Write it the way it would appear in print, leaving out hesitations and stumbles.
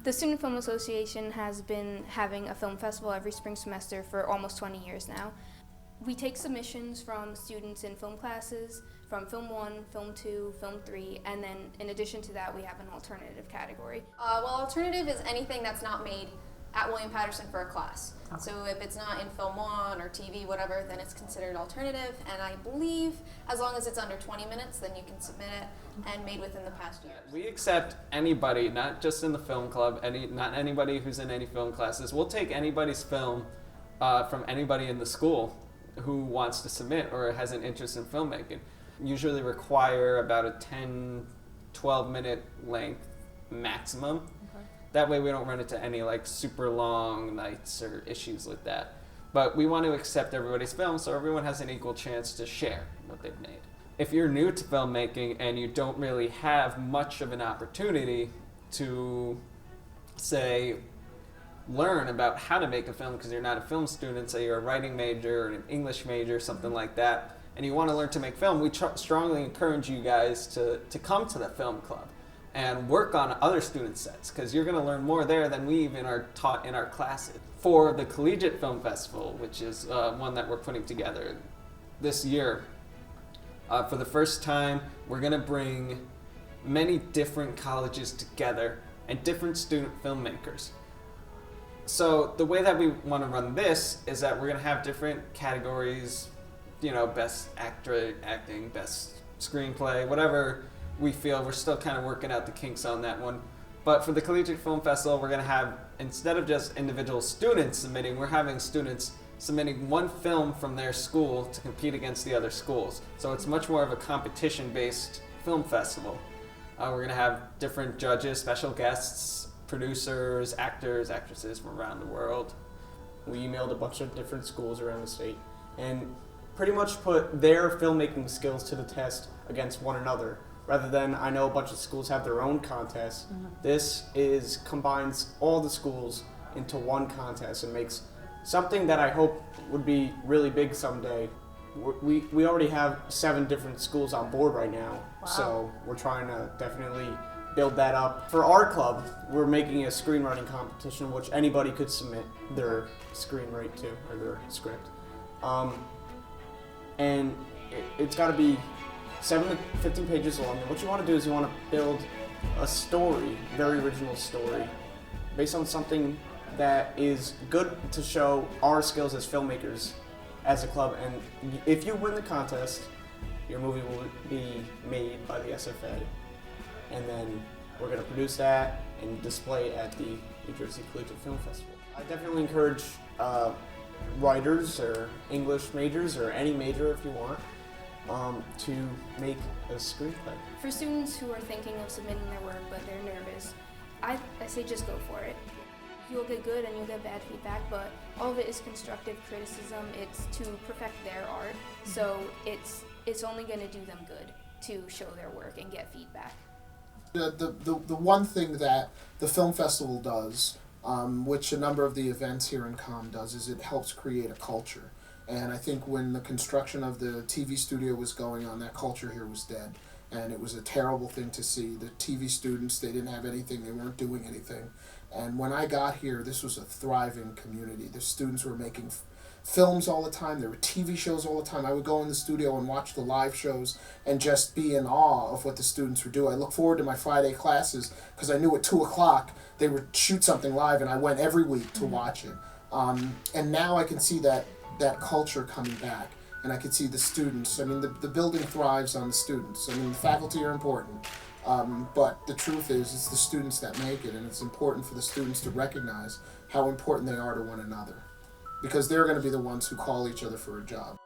The Student Film Association has been having a film festival every spring semester for almost 20 years now. We take submissions from students in film classes, from Film 1, Film 2, Film 3, and then in addition to that we have an alternative category. Well, alternative is anything that's not made at William Patterson for a class. Okay. So if it's not in Film 1 or TV, whatever, then it's considered alternative, and I believe as long as it's under 20 minutes, then you can submit it, and made within the past year. We accept anybody, not just in the film club, not anybody who's in any film classes. We'll take anybody's film from anybody in the school who wants to submit or has an interest in filmmaking. Usually require about a 10, 12 minute length maximum. Okay. That way we don't run into any like super long nights or issues with that. But we want to accept everybody's film so everyone has an equal chance to share what they've made. If you're new to filmmaking and you don't really have much of an opportunity to, say, learn about how to make a film because you're not a film student, say you're a writing major or an English major, something like that, and you want to learn to make film, we strongly encourage you guys to come to the film club and work on other student sets because you're going to learn more there than we even are taught in our classes. For the Collegiate Film Festival, which is one that we're putting together this year, for the first time, we're going to bring many different colleges together and different student filmmakers. So the way that we want to run this is that we're going to have different categories, you know, best acting, best screenplay, whatever we feel. We're still kind of working out the kinks on that one. But for the Collegiate Film Festival, we're going to have, instead of just individual students submitting, we're having students submitting one film from their school to compete against the other schools. So it's much more of a competition-based film festival. We're going to have different judges, special guests, producers, actors, actresses from around the world. We emailed a bunch of different schools around the state and pretty much put their filmmaking skills to the test against one another. Rather than, I know a bunch of schools have their own contests, this combines all the schools into one contest and makes something that I hope would be really big someday. We already have 7 different schools on board right now, so we're trying to definitely build that up. For our club, we're making a screenwriting competition which anybody could submit their screenwrite to, or their script. And it's got to be 7 to 15 pages long. And what you want to do is you want to build a story, very original story, based on something that is good to show our skills as filmmakers as a club. And if you win the contest, your movie will be made by the SFA. And then we're going to produce that and display it at the New Jersey Collegiate Film Festival. I definitely encourage writers or English majors or any major if you want to make a screenplay. For students who are thinking of submitting their work but they're nervous, I say just go for it. You'll get good and you'll get bad feedback, but all of it is constructive criticism. It's to perfect their art, so it's only going to do them good to show their work and get feedback. The one thing that the film festival does, which a number of the events here in Com does, is it helps create a culture. And I think when the construction of the TV studio was going on, that culture here was dead. And it was a terrible thing to see. The TV students, they didn't have anything, they weren't doing anything. And when I got here, this was a thriving community. The students were making films all the time, there were TV shows all the time. I would go in the studio and watch the live shows and just be in awe of what the students were doing. I look forward to my Friday classes because I knew at 2 o'clock they would shoot something live, and I went every week to watch it. And now I can see that culture coming back, and I can see the students. I mean, the building thrives on the students. I mean, the faculty are important, but the truth is it's the students that make it, and it's important for the students to recognize how important they are to one another, because they're going to be the ones who call each other for a job.